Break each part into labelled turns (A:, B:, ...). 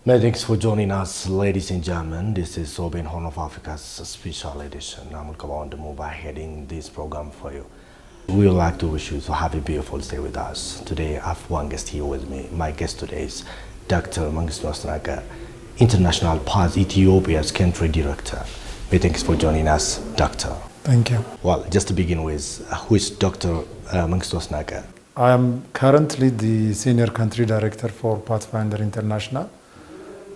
A: Many thanks for joining us, ladies and gentlemen. This is Sovereign Horn of Africa's special edition. I'm going to move ahead in this program for you. We would like to wish you to have a beautiful stay with us. Today, I have one guest here with me. My guest today is Dr. Mengistu Asnake, International PAS Ethiopia's country director. Many thanks for joining us, Doctor.
B: Thank you.
A: Well, just to begin with, who is Dr. Mengistu Asnake?
B: I am currently the Senior Country Director for Pathfinder International,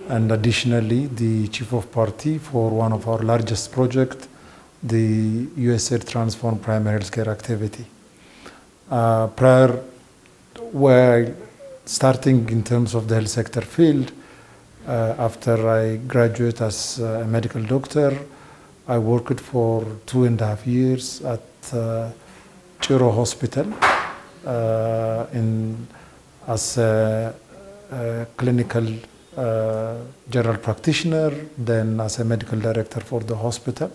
B: and additionally the Chief of Party for one of our largest projects, the USAID Transform Primary Healthcare Activity. Prior, while starting in terms of the health sector field, after I graduated as a medical doctor, I worked for 2.5 years at Chiro Hospital as a clinical general practitioner, then as a medical director for the hospital,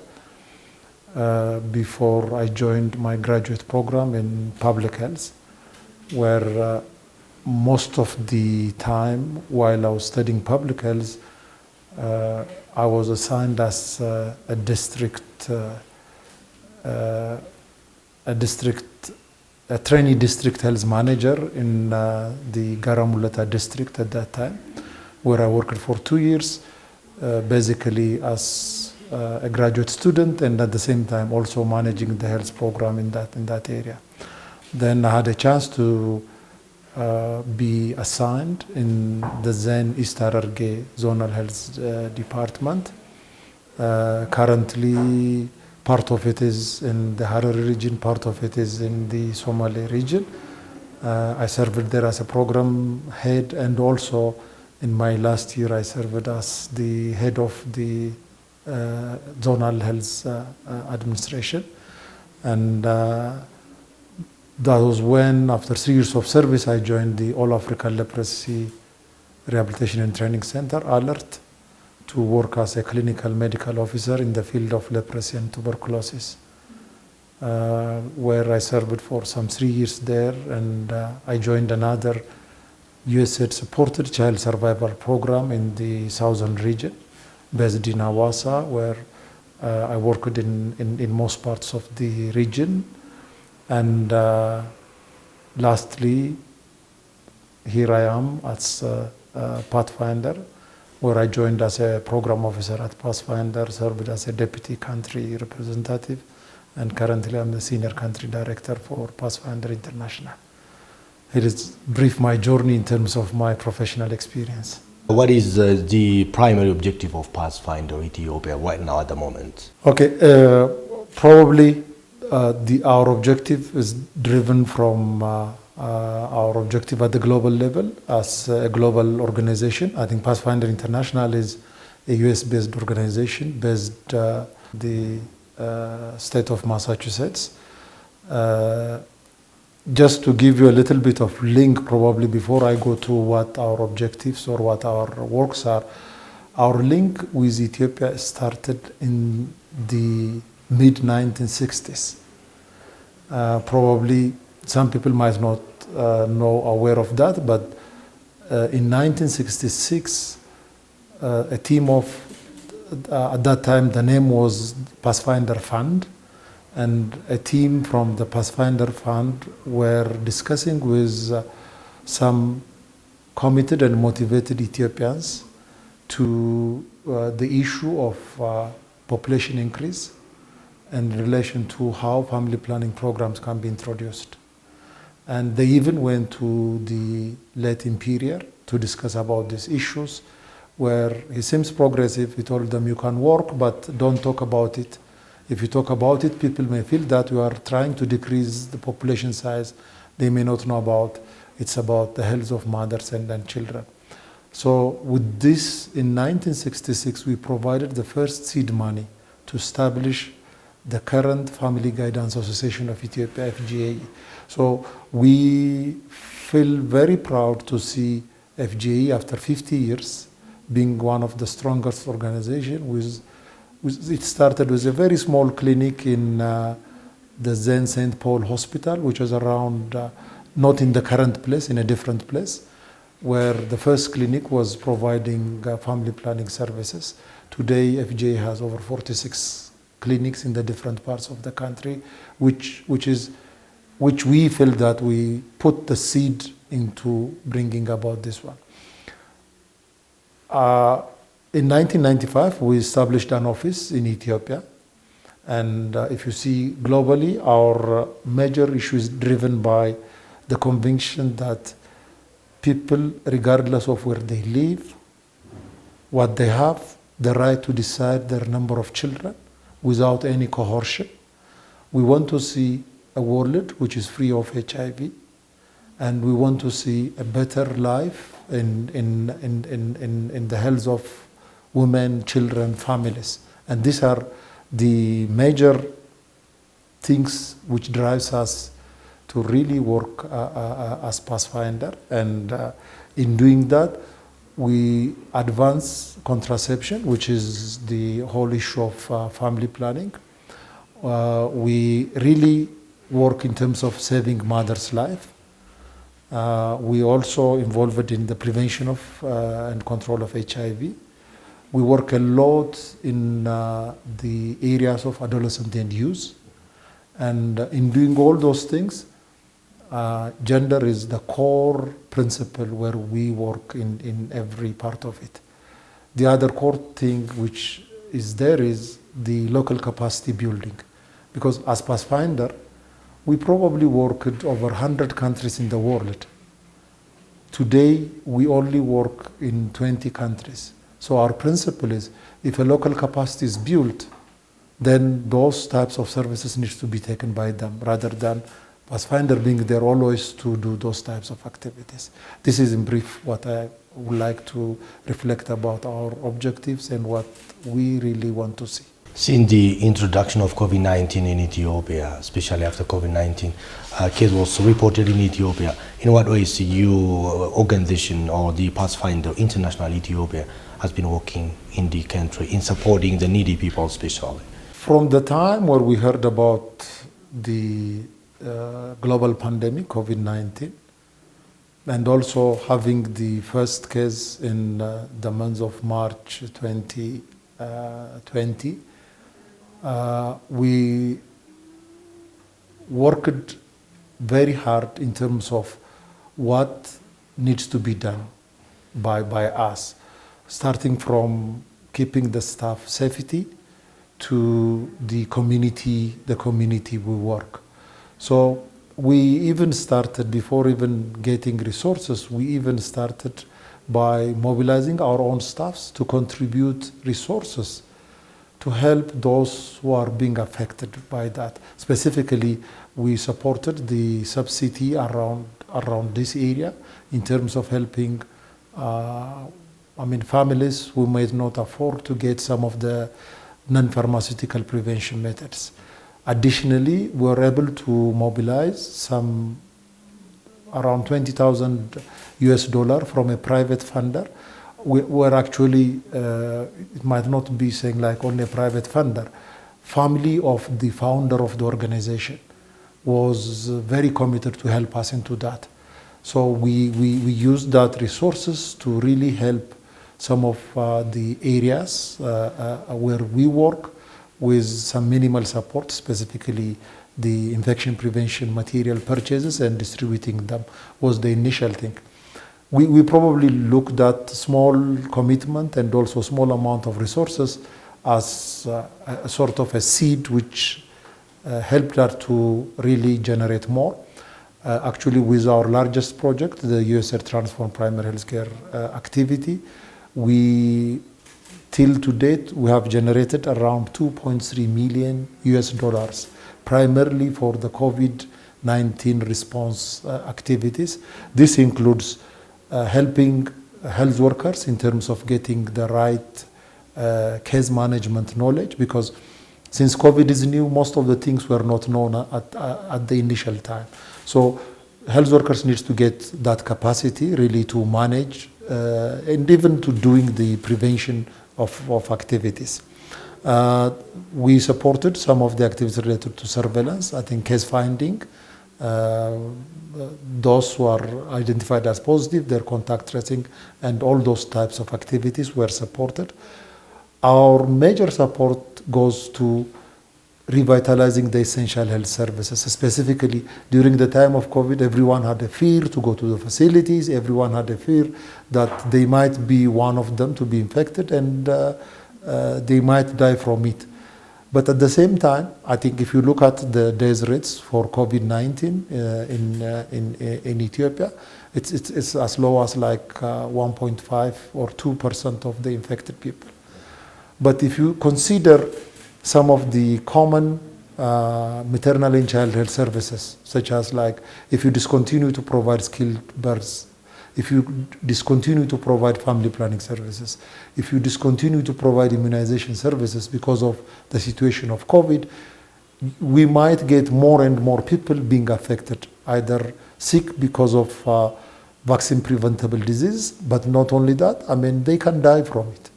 B: before I joined my graduate program in public health, where most of the time while I was studying public health, I was assigned as a trainee district health manager in the Garamulata district at that time, where I worked for 2 years, basically as a graduate student, and at the same time also managing the health program in that area. Then I had a chance to be assigned in the then East Hararge Zonal Health Department. Currently, part of it is in the Harare region, part of it is in the Somali region. I served there as a program head, and also in my last year I served as the head of the zonal health administration. And that was when, after 3 years of service, I joined the All Africa Leprosy Rehabilitation and Training Center, ALERT, to work as a clinical medical officer in the field of leprosy and tuberculosis, where I served for some 3 years there. And I joined another USAID-supported child survival program in the southern region, based in Hawassa, where I worked in most parts of the region. And lastly, here I am as a Pathfinder, where I joined as a program officer at Pathfinder, served as a deputy country representative, and currently I'm the senior country director for Pathfinder International. It is brief my journey in terms of my professional experience.
A: What is the primary objective of Pathfinder Ethiopia right now at the moment?
B: Okay, probably our objective is driven from our objective at the global level as a global organization. I think Pathfinder International is a US-based organization based in the state of Massachusetts. Just to give you a little bit of link, probably before I go to what our objectives or what our works are, our link with Ethiopia started in the mid-1960s. Probably some people might not know aware of that, but in 1966, a team of, at that time the name was Pathfinder Fund, and a team from the Pathfinder Fund were discussing with some committed and motivated Ethiopians to the issue of population increase in relation to how family planning programs can be introduced. And they even went to the late Imperial to discuss about these issues, where he seems progressive. He told them, you can work, but don't talk about it. If you talk about it, people may feel that you are trying to decrease the population size. They may not know about it's about the health of mothers and children. So with this, in 1966, we provided the first seed money to establish the current Family Guidance Association of Ethiopia, FGAE. So we feel very proud to see FGAE, after 50 years, being one of the strongest organizations. It started with a very small clinic in the then St. Paul Hospital, which was around, not in the current place, in a different place. where the first clinic was providing family planning services. Today, FJ has over 46 clinics in the different parts of the country, which we feel that we put the seed into bringing about this one. In 1995, we established an office in Ethiopia. And if you see globally, our major issue is driven by the conviction that people, regardless of where they live, what they have, the right to decide their number of children without any coercion. We want to see a world which is free of HIV, and we want to see a better life in the health of women, children, families. And these are the major things which drives us to really work as Pathfinder. And in doing that, we advance contraception, which is the whole issue of family planning. We really work in terms of saving mother's life. We also involved in the prevention of and control of HIV. We work a lot in the areas of adolescent and youth. And in doing all those things, gender is the core principle where we work in every part of it. The other core thing which is there is the local capacity building. Because as Pathfinder, we probably work in over 100 countries in the world. Today, we only work in 20 countries. So our principle is, if a local capacity is built, then those types of services need to be taken by them, rather than Pathfinder being there always to do those types of activities. This is in brief what I would like to reflect about our objectives and what we really want to see.
A: Since the introduction of COVID-19 in Ethiopia, especially after COVID-19 case was reported in Ethiopia, in what ways your organization or the Pathfinder International Ethiopia has been working in the country in supporting the needy people especially?
B: From the time where we heard about the global pandemic, COVID-19, and also having the first case in the month of March 2020, we worked very hard in terms of what needs to be done by us, starting from keeping the staff safety to the community we work. So we even started, before even getting resources, we even started by mobilizing our own staffs to contribute resources to help those who are being affected by that. Specifically, we supported the sub-city around this area in terms of helping families who may not afford to get some of the non-pharmaceutical prevention methods. Additionally, we were able to mobilize some around $20,000 from a private funder. We're actually, it might not be saying like only a private funder, family of the founder of the organization was very committed to help us into that. So we used that resources to really help some of the areas where we work with some minimal support, specifically the infection prevention material purchases and distributing them was the initial thing. We probably looked at small commitment and also small amount of resources as a sort of a seed which helped us to really generate more. Actually, with our largest project, the USR Transform Primary Healthcare activity, till to date, we have generated around $2.3 million primarily for the COVID-19 response activities. This includes helping health workers in terms of getting the right case management knowledge, because since COVID is new, most of the things were not known at the initial time. So health workers need to get that capacity really to manage and even to doing the prevention of activities. We supported some of the activities related to surveillance, I think case finding, Uh, those who are identified as positive, their contact tracing, and all those types of activities were supported. Our major support goes to revitalizing the essential health services. Specifically, during the time of COVID, everyone had a fear to go to the facilities. Everyone had a fear that they might be one of them to be infected and they might die from it. But at the same time, I think if you look at the death rates for COVID-19 in Ethiopia, it's as low as like 1.5 or 2% of the infected people. But if you consider some of the common maternal and child health services, such as like if you discontinue to provide skilled births, if you discontinue to provide family planning services, if you discontinue to provide immunization services because of the situation of COVID, we might get more and more people being affected, either sick because of vaccine preventable disease, but not only that, I mean, they can die from it.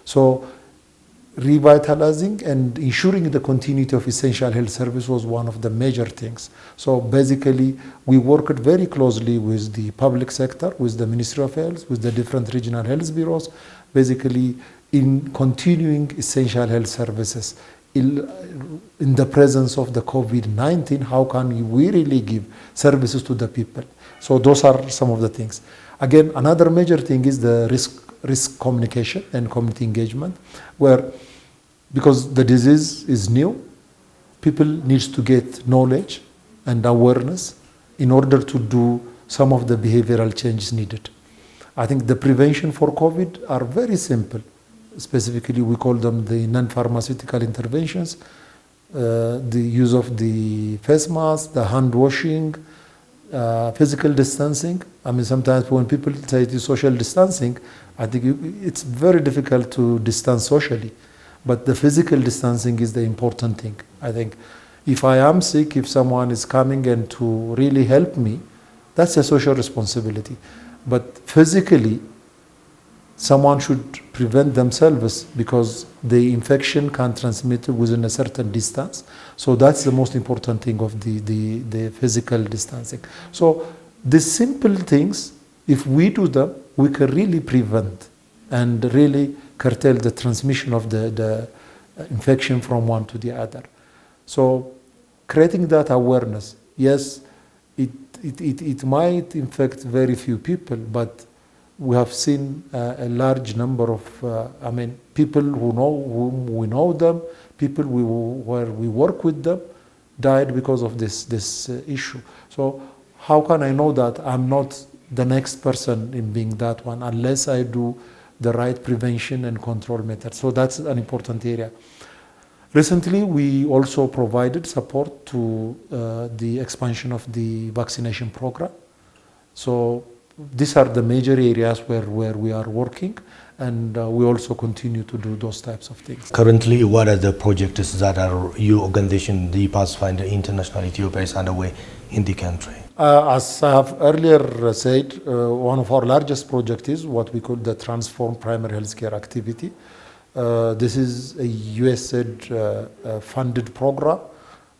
B: So revitalizing and ensuring the continuity of essential health service was one of the major things. So basically, we worked very closely with the public sector, with the Ministry of Health, with the different regional health bureaus, basically in continuing essential health services. In the presence of the COVID-19, how can we really give services to the people? So those are some of the things. Again, another major thing is the risk communication and community engagement, where because the disease is new, people need to get knowledge and awareness in order to do some of the behavioral changes needed. I think the prevention for COVID are very simple. Specifically, we call them the non-pharmaceutical interventions, the use of the face mask, the hand washing, physical distancing. I mean, sometimes when people say it is social distancing, I think it's very difficult to distance socially. But the physical distancing is the important thing. I think if I am sick, if someone is coming and to really help me, that's a social responsibility. But physically, someone should prevent themselves because the infection can transmit within a certain distance. So that's the most important thing of the physical distancing. So the simple things, if we do them, we can really prevent and really curtail the transmission of the infection from one to the other. So creating that awareness, yes, it might infect very few people, but we have seen a large number of, people whom we know them, people where we work with them, died because of this issue. So how can I know that I'm not the next person in being that one unless I do the right prevention and control methods? So that's an important area. Recently, we also provided support to the expansion of the vaccination program. So these are the major areas where we are working, and we also continue to do those types of things.
A: Currently, what are the projects that are your organization, the Pathfinder International Ethiopia, is underway in the country?
B: As I have earlier said, one of our largest projects is what we call the Transform Primary Healthcare Activity. This is a USAID funded program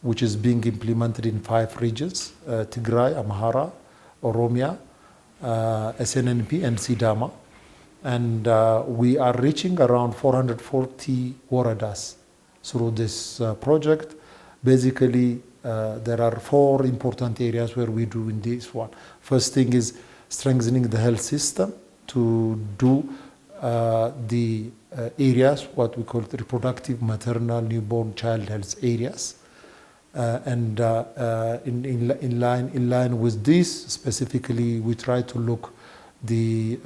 B: which is being implemented in 5 regions, Tigray, Amhara, Oromia, SNNP, and Sidama. And we are reaching around 440 waradas through this project. Basically, there are 4 important areas where we do in this one. First thing is strengthening the health system to do the areas, what we call the reproductive, maternal, newborn, child health areas. And in line with this, specifically, we try to look the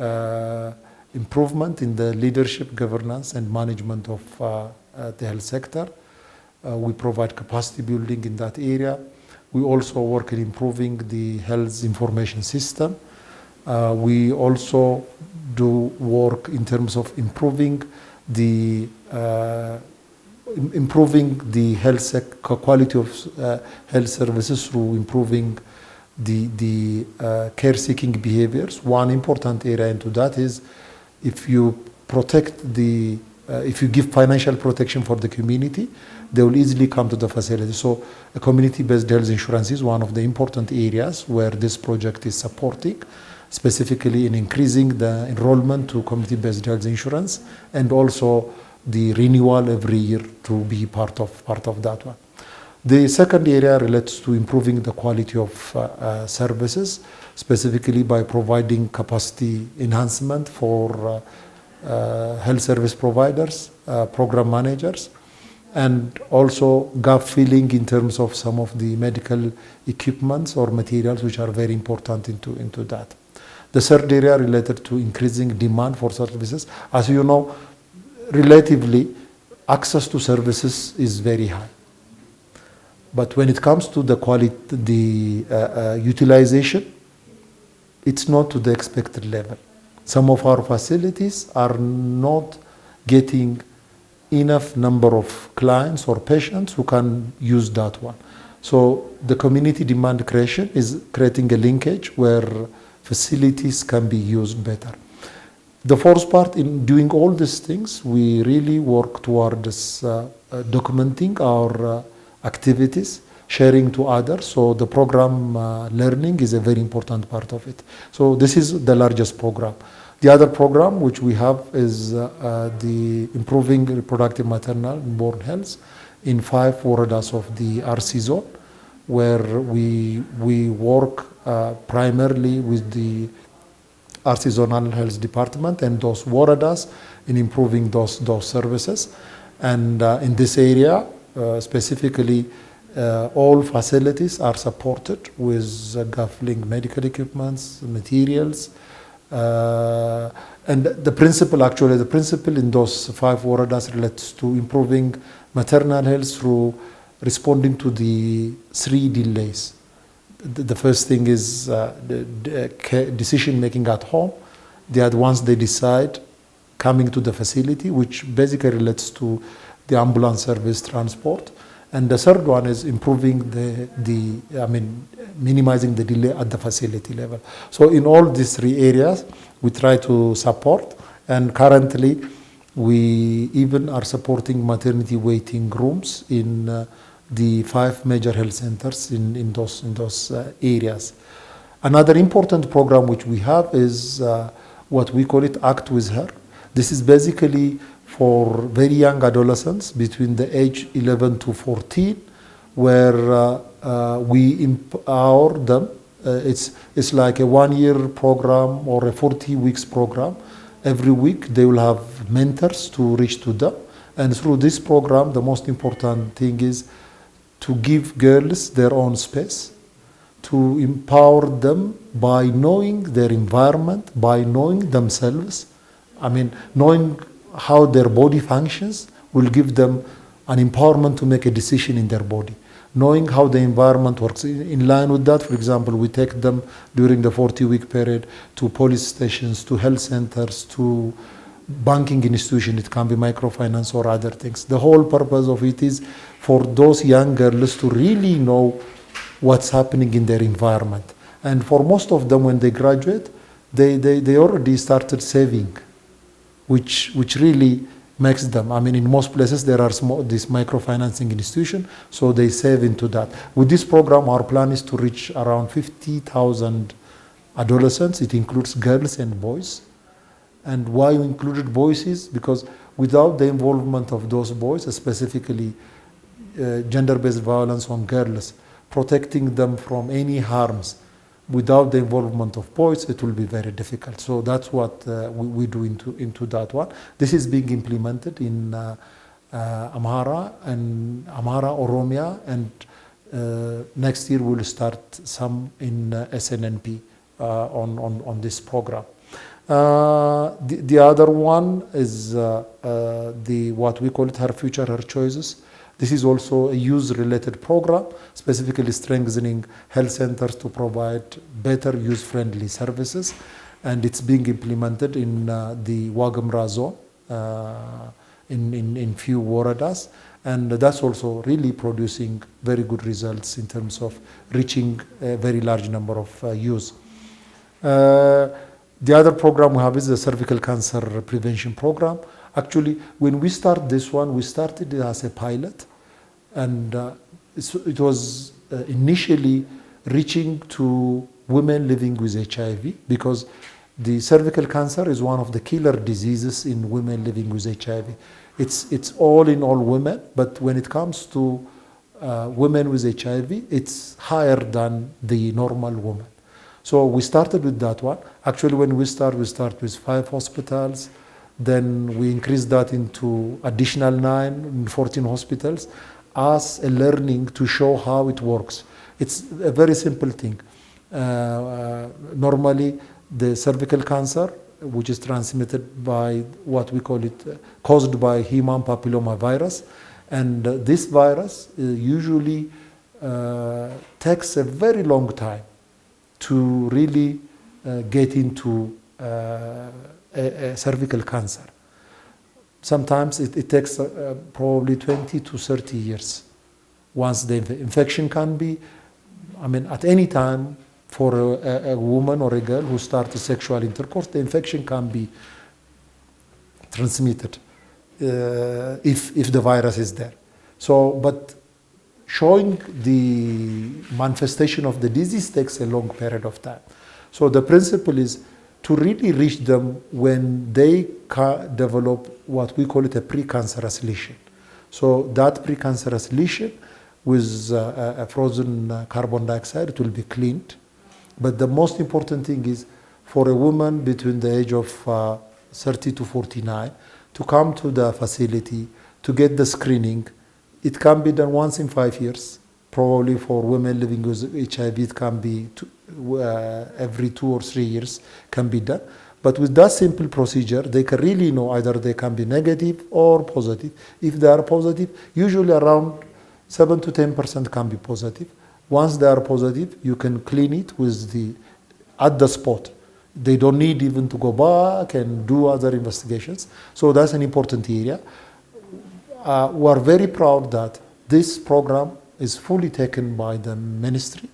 B: improvement in the leadership, governance, and management of the health sector. We provide capacity building in that area. We also work in improving the health information system. We also do work in terms of improving the quality of health services through improving the care-seeking behaviors. One important area into that is if you protect the if you give financial protection for the community, they will easily come to the facility. So a community-based health insurance is one of the important areas where this project is supporting, specifically in increasing the enrollment to community-based health insurance and also the renewal every year to be part of that one. The second area relates to improving the quality of services, specifically by providing capacity enhancement for health service providers, program managers, and also gap filling in terms of some of the medical equipments or materials which are very important into that. The third area related to increasing demand for services. As you know, relatively, access to services is very high. But when it comes to the quality, the utilization, it's not to the expected level. Some of our facilities are not getting enough number of clients or patients who can use that one. So the community demand creation is creating a linkage where facilities can be used better. The fourth part, in doing all these things, we really work towards documenting our activities, sharing to others. So the program learning is a very important part of it. So this is the largest program. The other program which we have is the improving reproductive maternal and newborn health in 5 waradas of the RC zone, where we work primarily with the RC zonal health department and those waradas in improving those services. And in this area, specifically, all facilities are supported with gafling medical equipments, materials, and the principle in those 5 waradas relates to improving maternal health through responding to the 3 delays. The first thing is the decision making at home. The other ones they decide coming to the facility, which basically relates to the ambulance service transport. And the third one is improving minimizing the delay at the facility level. So in all these 3 areas, we try to support, and currently we even are supporting maternity waiting rooms in the 5 major health centers in those areas. Another important program which we have is what we call it Act With Her. This is basically for very young adolescents between the age 11 to 14, where we empower them. It's like a 1-year program or a 40 weeks program. Every week they will have mentors to reach to them. And through this program, the most important thing is to give girls their own space, to empower them by knowing their environment, by knowing themselves. Knowing how their body functions will give them an empowerment to make a decision in their body. Knowing how the environment works. In line with that, for example, we take them during the 40-week period to police stations, to health centers, to banking institutions. It can be microfinance or other things. The whole purpose of it is for those young girls to really know what's happening in their environment. And for most of them, when they graduate, they already started saving, which really makes them, in most places there are this microfinancing institution, so they save into that. With this program, our plan is to reach around 50,000 adolescents. It includes girls and boys. And why we included boys is because without the involvement of those boys, specifically gender-based violence on girls, protecting them from any harms, without the involvement of boys, it will be very difficult. So that's what we do into that one. This is being implemented in Amhara, Oromia, and next year we'll start some in SNNP on this program. The other one is what we call it Her Future, Her Choices. This is also a youth-related program, specifically strengthening health centers to provide better youth-friendly services. And it's being implemented in the Wagamra zone, in few waradas. And that's also really producing very good results in terms of reaching a very large number of youth. The other program we have is the cervical cancer prevention program. Actually, when we start this one, we started it as a pilot, and it was initially reaching to women living with HIV, because the cervical cancer is one of the killer diseases in women living with HIV. It's all in all women, but when it comes to women with HIV, it's higher than the normal woman. So we started with that one. Actually, when we start with 5 hospitals. Then we increased that into additional 9 in 14 hospitals as a learning to show how it works. It's a very simple thing. Normally, the cervical cancer, which is transmitted by what we call it, caused by human papilloma virus. And this virus usually takes a very long time to really get into a cervical cancer. Sometimes it takes probably 20 to 30 years. Once the infection can be, at any time for a woman or a girl who starts sexual intercourse, the infection can be transmitted if the virus is there. So, but showing the manifestation of the disease takes a long period of time. So the principle is to really reach them when they develop what we call it a precancerous lesion. So that precancerous lesion with a frozen carbon dioxide, it will be cleaned. But the most important thing is for a woman between the age of 30 to 49 to come to the facility to get the screening. It can be done once in 5 years. Probably for women living with HIV, it can be every 2 or 3 years can be done. But with that simple procedure, they can really know either they can be negative or positive. If they are positive, usually around 7 to 10% can be positive. Once they are positive, you can clean it at the spot. They don't need even to go back and do other investigations. So that's an important area. We are very proud that this program is fully taken by the ministry,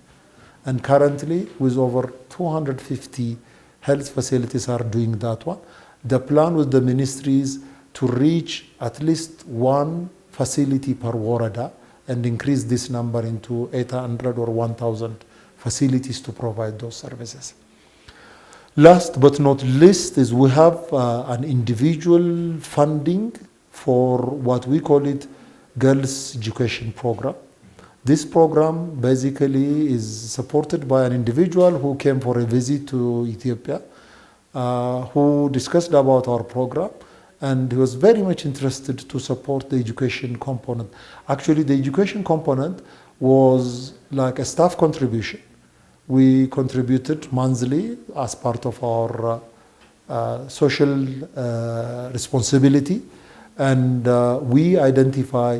B: and currently with over 250 health facilities are doing that one. The plan with the ministry is to reach at least 1 facility per Warada and increase this number into 800 or 1,000 facilities to provide those services. Last but not least is we have an individual funding for what we call it Girls Education Program. This program basically is supported by an individual who came for a visit to Ethiopia, who discussed about our program, and he was very much interested to support the education component. Actually, the education component was like a staff contribution. We contributed monthly as part of our social responsibility, and we identify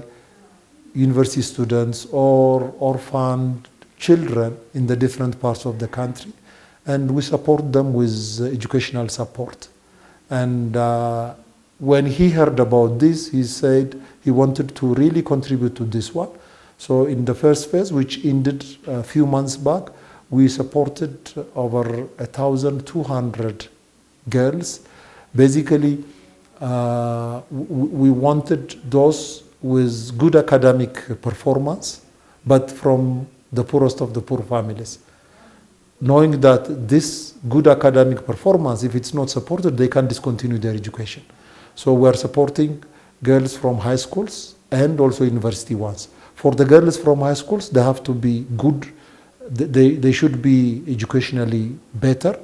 B: university students or orphaned children in the different parts of the country, and we support them with educational support. And when he heard about this, he said he wanted to really contribute to this one. So in the first phase, which ended a few months back, we supported over 1,200 girls. Basically, we wanted those with good academic performance, but from the poorest of the poor families. Knowing that this good academic performance, if it's not supported, they can discontinue their education. So we are supporting girls from high schools and also university ones. For the girls from high schools, they have to be good, they should be educationally better,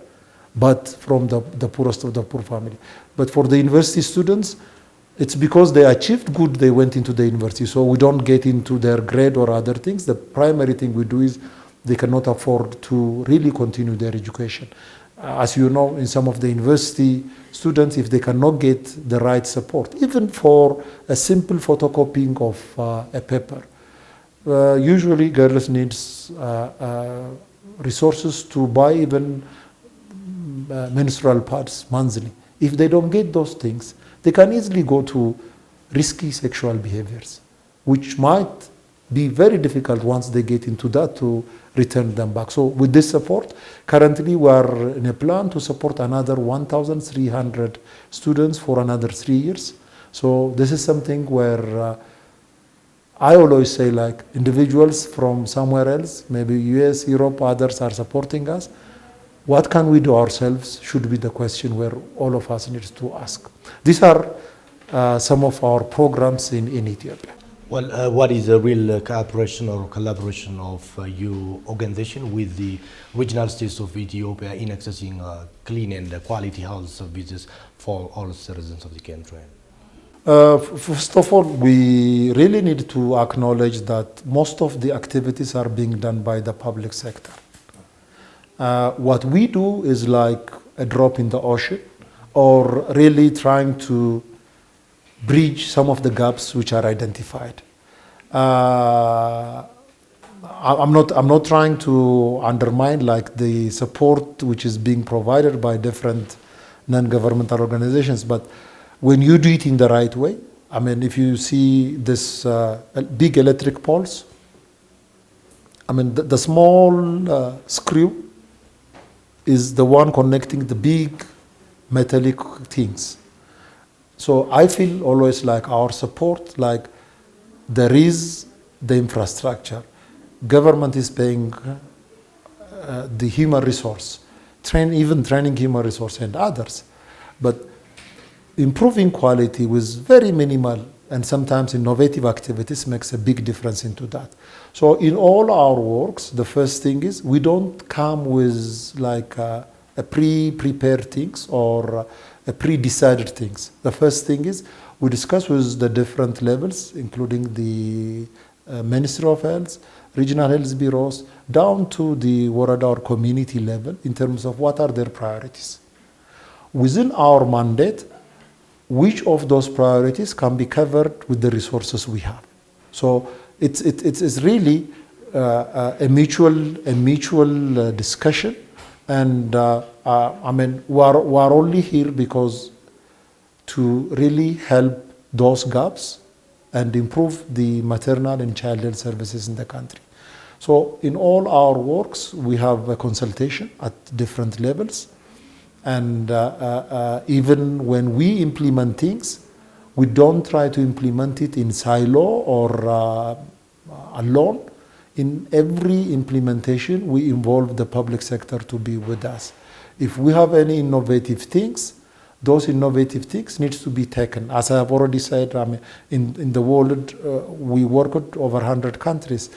B: but from the poorest of the poor family. But for the university students, it's because they achieved good, they went into the university. So we don't get into their grade or other things. The primary thing we do is they cannot afford to really continue their education. As you know, in some of the university students, if they cannot get the right support, even for a simple photocopying of a paper, usually girls needs resources to buy even menstrual pads monthly. If they don't get those things, they can easily go to risky sexual behaviors, which might be very difficult once they get into that to return them back. So with this support, currently we are in a plan to support another 1,300 students for another 3 years. So this is something where I always say, like, individuals from somewhere else, maybe US, Europe, others are supporting us. What can we do ourselves should be the question where all of us need to ask. These are some of our programs in Ethiopia.
A: Well, what is the real cooperation or collaboration of your organization with the regional states of Ethiopia in accessing clean and quality health services for all citizens of the country?
B: First of all, we really need to acknowledge that most of the activities are being done by the public sector. What we do is like a drop in the ocean, or really trying to bridge some of the gaps which are identified. I'm not trying to undermine like the support which is being provided by different non-governmental organizations, but when you do it in the right way, I mean, if you see this big electric poles, I mean, the small screw is the one connecting the big metallic things. So I feel always like our support, like there is the infrastructure. Government is paying the human resource, even training human resource and others. But improving quality with very minimal and sometimes innovative activities makes a big difference into that. So in all our works, the first thing is we don't come with like a pre-prepared things or a pre-decided things. The first thing is we discuss with the different levels, including the Ministry of Health, regional health bureaus, down to the Warada or community level in terms of what are their priorities. Within our mandate, which of those priorities can be covered with the resources we have. So it's really a mutual discussion, and I mean we are only here because to really help those gaps and improve the maternal and child health services in the country. So in all our works, we have a consultation at different levels. And even when we implement things, we don't try to implement it in silo or alone. In every implementation, we involve the public sector to be with us. If we have any innovative things, those innovative things need to be taken. As I have already said, I mean, in the world, we work with over 100 countries.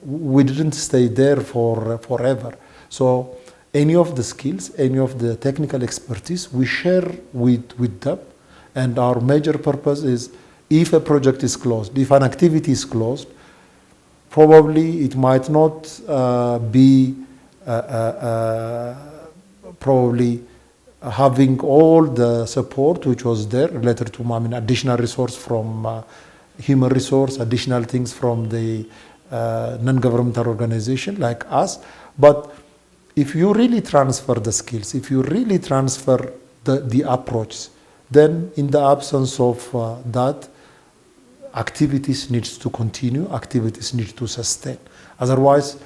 B: We didn't stay there forever. So any of the skills, any of the technical expertise, we share with them. And our major purpose is, if a project is closed, if an activity is closed, probably it might not be probably having all the support which was there related to additional resource from human resource, additional things from the non-governmental organization like us. But if you really transfer the skills, if you really transfer the approach, then in the absence of that, activities needs to continue, activities need to sustain. Otherwise,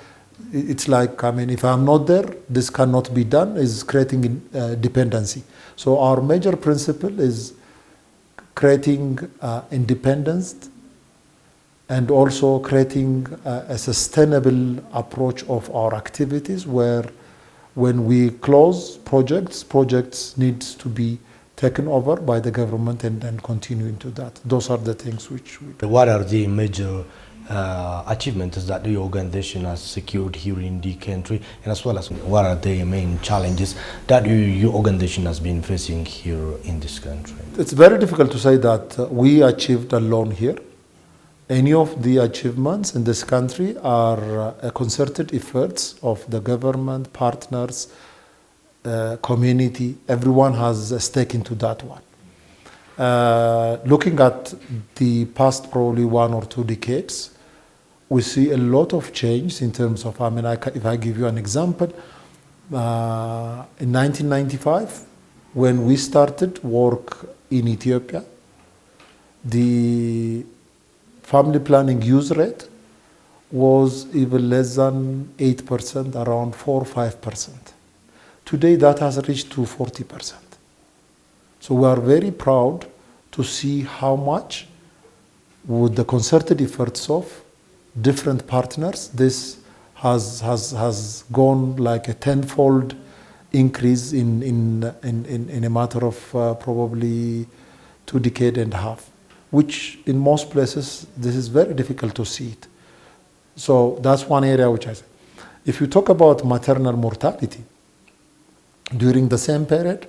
B: it's like, I mean, if I'm not there, this cannot be done, is creating dependency. So our major principle is creating independence and also creating a sustainable approach of our activities, where when we close projects needs to be taken over by the government and then continue into that. Those are the things which we do.
A: What are the major achievements that the organization has secured here in the country, and as well as what are the main challenges that your organization has been facing here in this country?
B: It's very difficult to say that we achieved alone here. Any of the achievements in this country are concerted efforts of the government, partners, community. Everyone has a stake into that one. Looking at the past probably 1 or 2 decades, we see a lot of change in terms of, I mean, if I give you an example, in 1995, when we started work in Ethiopia, the family planning use rate was even less than 8%, around 4 or 5%. Today that has reached to 40%. So we are very proud to see how much, with the concerted efforts of different partners, this has gone like a tenfold increase in a matter of probably 2 decades and a half, which in most places this is very difficult to see it. So that's one area which I say. If you talk about maternal mortality, during the same period,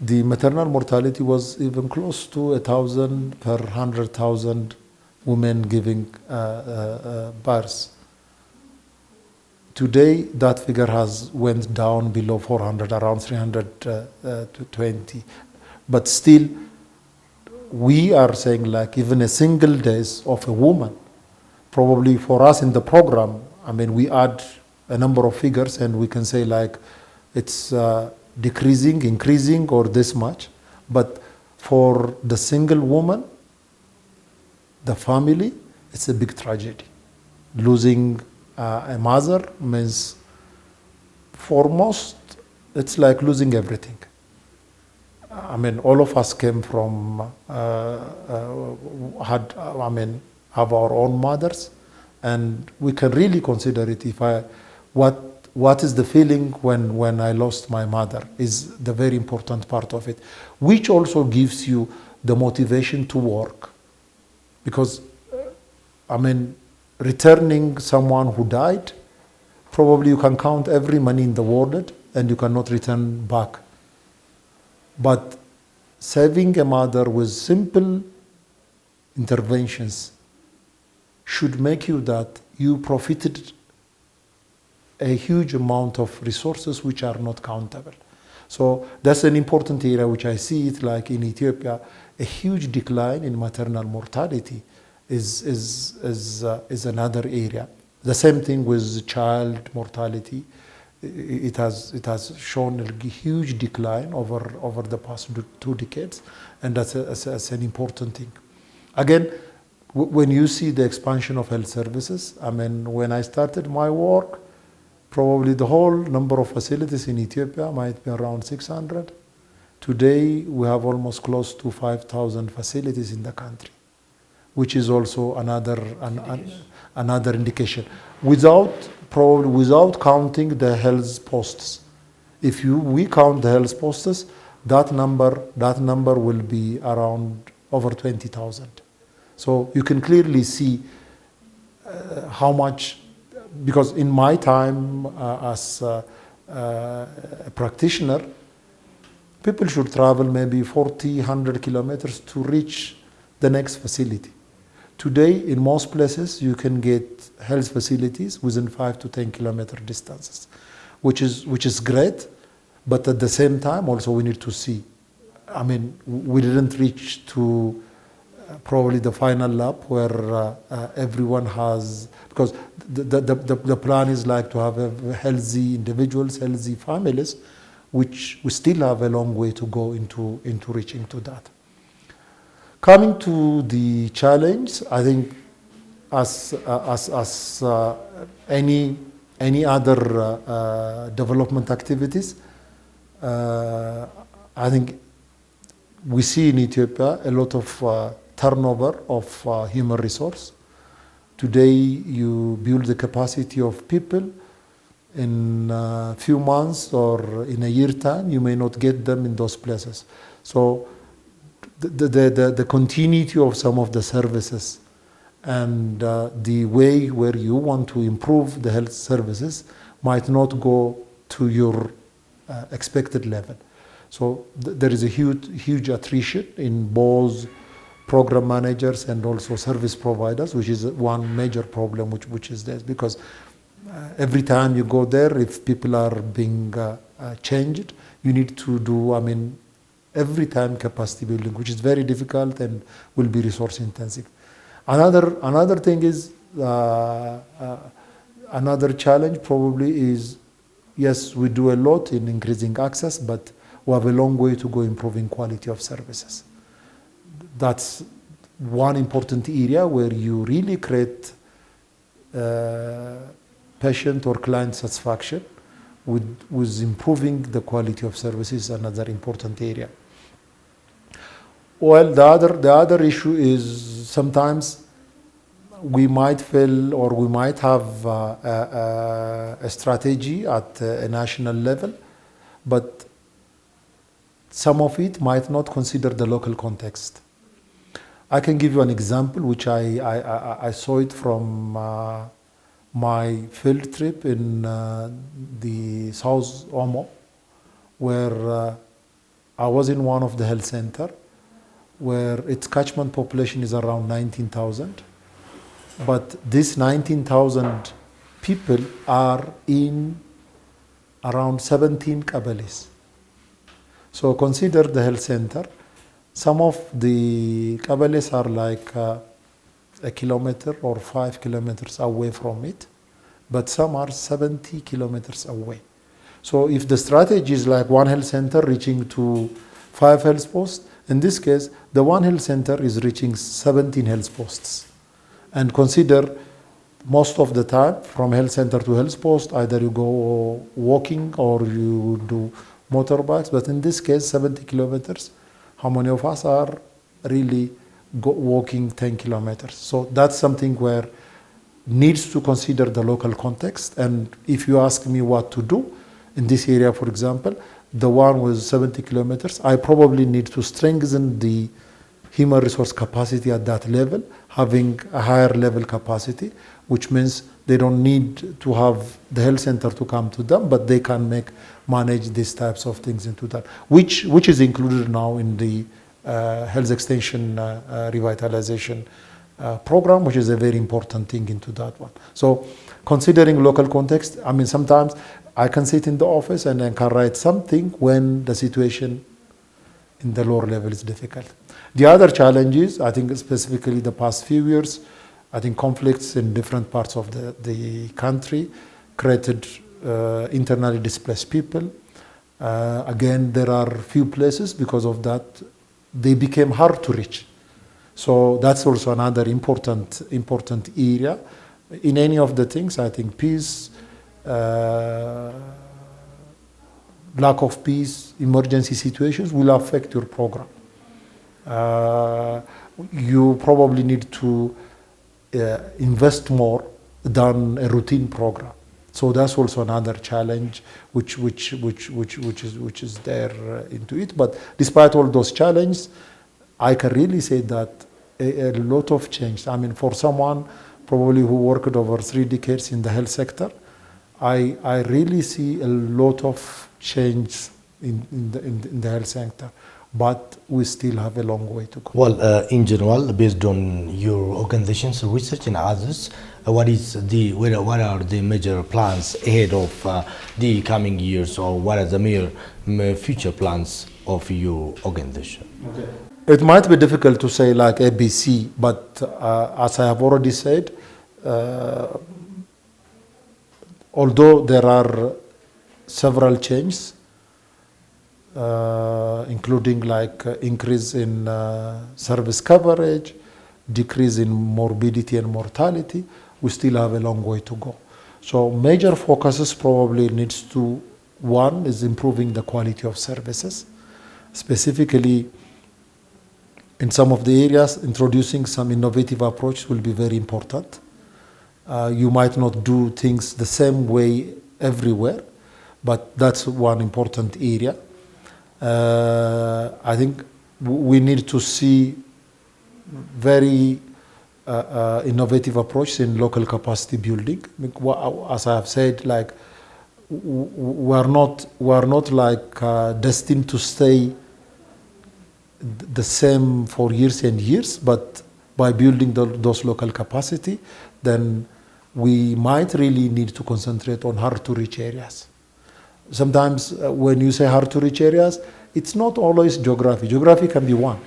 B: the maternal mortality was even close to 1,000 per 100,000 women giving birth. Today, that figure has went down below 400, around 320. But still, we are saying like even a single days of a woman, probably for us in the program, I mean, we add a number of figures and we can say like it's decreasing, increasing, or this much. But for the single woman, the family, it's a big tragedy. Losing a mother means, for most, it's like losing everything. I mean, all of us came from, have our own mothers, and we can really consider it. What is the feeling when I lost my mother is the very important part of it, which also gives you the motivation to work. Because, returning someone who died, probably you can count every money in the world and you cannot return back. But saving a mother with simple interventions should make you that you profited a huge amount of resources which are not countable. So that's an important area which I see it like in Ethiopia, a huge decline in maternal mortality is another area. The same thing with child mortality. It has shown a huge decline over the past 2 decades, and that's an important thing. Again, when you see the expansion of health services, when I started my work, probably the whole number of facilities in Ethiopia might be around 600. Today, we have almost close to 5,000 facilities in the country, which is also another indication. Without counting the health posts. If we count the health posts, that number will be around over 20,000. So you can clearly see how much, because in my time as a practitioner, people should travel maybe 40, 100 kilometers to reach the next facility. Today, in most places, you can get health facilities within 5 to 10 kilometer distances, which is great, but at the same time, also we need to see. We didn't reach to probably the final lap where everyone has, because the plan is like to have healthy individuals, healthy families, which we still have a long way to go into reaching to that. Coming to the challenge, I think as any other development activities, I think we see in Ethiopia a lot of turnover of human resource. Today, you build the capacity of people. In a few months or in a year time, you may not get them in those places. So the continuity of some of the services and the way where you want to improve the health services might not go to your expected level. So there is a huge attrition in both program managers and also service providers, which is one major problem which is there, because every time you go there, if people are being changed, you need to do, every time capacity building, which is very difficult and will be resource intensive. Another thing is, another challenge probably is, yes, we do a lot in increasing access, but we have a long way to go improving quality of services. That's one important area where you really create patient or client satisfaction with improving the quality of services, another important area. Well, the other issue is sometimes we might feel or we might have a strategy at a national level, but some of it might not consider the local context. I can give you an example, which I saw it from my field trip in the South Omo, where I was in one of the health center, where its catchment population is around 19,000. But these 19,000 people are in around 17 qabalis. So consider the health center. Some of the qabalis are like a kilometer or 5 kilometers away from it, but some are 70 kilometers away. So if the strategy is like one health center reaching to 5 health posts, in this case, the one health center is reaching 17 health posts. And consider most of the time from health center to health post, either you go walking or you do motorbikes, but in this case, 70 kilometers, how many of us are really walking 10 kilometers? So that's something where needs to consider the local context. And if you ask me what to do in this area, for example, the one with 70 kilometers, I probably need to strengthen the human resource capacity at that level, having a higher level capacity, which means they don't need to have the health center to come to them, but they can manage these types of things into that, which is included now in the health extension revitalization program, which is a very important thing into that one. So considering local context, I mean, sometimes I can sit in the office and I can write something when the situation in the lower level is difficult. The other challenges, I think specifically the past few years, I think conflicts in different parts of the country created internally displaced people. Again, there are few places because of that, they became hard to reach. So that's also another important area. In any of the things, I think peace, lack of peace, emergency situations will affect your program. You probably need to invest more than a routine program. So that's also another challenge which is there into it. But despite all those challenges, I can really say that a lot of change. I mean, for someone probably who worked over 3 decades in the health sector, I really see a lot of change in the health sector, but we still have a long way to go.
A: Well, in general, based on your organization's research and others, what are the major plans ahead of the coming years, or what are the future plans of your organization?
B: Okay. It might be difficult to say like ABC, but as I have already said, although there are several changes, including like increase in service coverage, decrease in morbidity and mortality, we still have a long way to go. So major focuses probably needs to, one is improving the quality of services, specifically in some of the areas, introducing some innovative approach will be very important. You might not do things the same way everywhere, but that's one important area. I think we need to see very innovative approaches in local capacity building. As I have said, like we are not like destined to stay the same for years and years, but by building those local capacity, then we might really need to concentrate on hard to reach areas. Sometimes when you say hard to reach areas, it's not always geography. Geography can be one,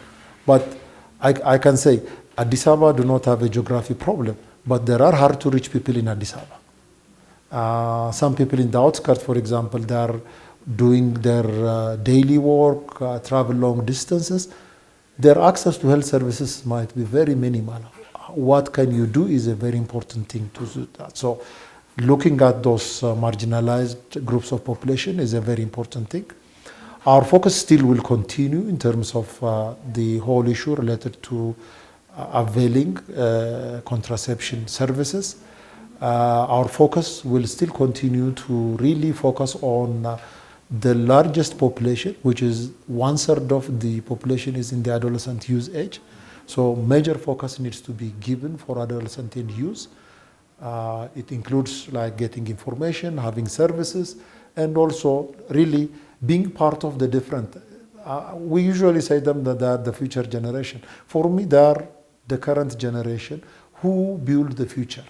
B: but I can say Addis Ababa do not have a geography problem, but there are hard to reach people in Addis Ababa. Some people in the outskirts, for example, they are doing their daily work, travel long distances. Their access to health services might be very minimal. What can you do is a very important thing to do that. So looking at those marginalized groups of population is a very important thing. Our focus still will continue in terms of the whole issue related to availing contraception services. Our focus will still continue to really focus on the largest population, which is 1/3 of the population is in the adolescent use age. So major focus needs to be given for adolescent and youth. It includes like getting information, having services, and also really being part of the different. We usually say them that they are the future generation. For me, they are the current generation who build the future.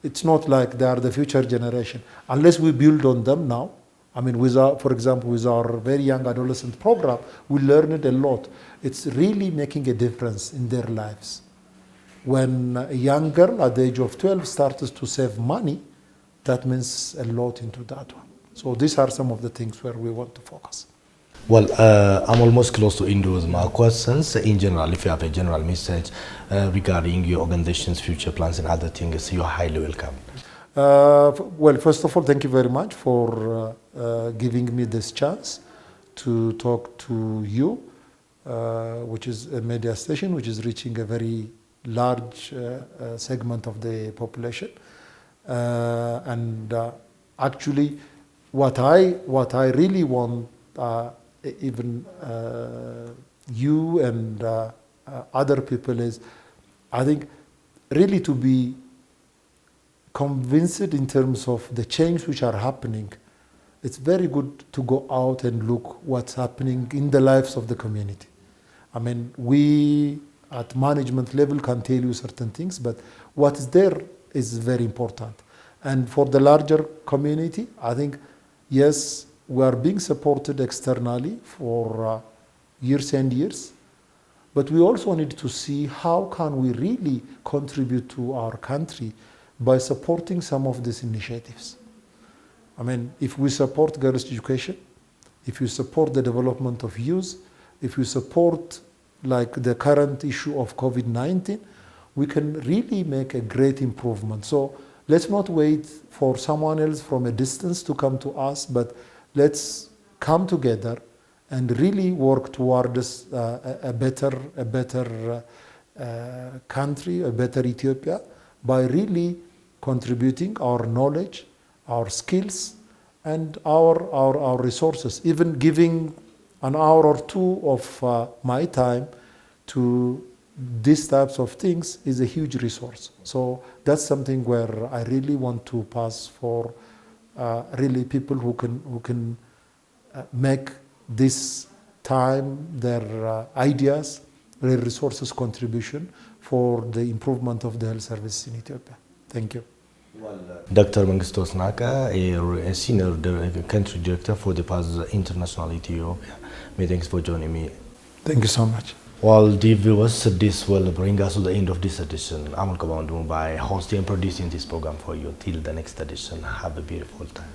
B: It's not like they are the future generation. Unless we build on them now, I mean, for example, with our very young adolescent program, we learned a lot. It's really making a difference in their lives. When a young girl at the age of 12 starts to save money, that means a lot into that one. So these are some of the things where we want to focus.
A: Well, I'm almost close to ending with my questions. In general, if you have a general message regarding your organization's future plans and other things, you're highly welcome.
B: Well, first of all, thank you very much for giving me this chance to talk to you, which is a media station which is reaching a very large segment of the population. Actually, what I really want, even you and other people, is, I think, really to be convinced in terms of the change which are happening. It's very good to go out and look what's happening in the lives of the community. I mean, we at management level can tell you certain things, but what is there is very important. And for the larger community, I think, yes, we are being supported externally for years and years, but we also need to see how can we really contribute to our country by supporting some of these initiatives. I mean, if we support girls' education, if you support the development of youth, if you support like the current issue of COVID-19, we can really make a great improvement. So let's not wait for someone else from a distance to come to us, but let's come together and really work towards a better country, a better Ethiopia, by really contributing our knowledge, our skills, and our resources. Even giving an hour or two of my time to these types of things is a huge resource. So that's something where I really want to pass for really people who can make this time, their ideas, their resources contribution for the improvement of the health service in Ethiopia. Thank you.
A: Dr. Mengistu Asnake, a senior country director for the PAS International Ethiopia. Many thanks for joining me.
B: Thank you so much.
A: Well, dear viewers, this will bring us to the end of this edition. I'm Kabandu by hosting and producing this program for you. Till the next edition, have a beautiful time.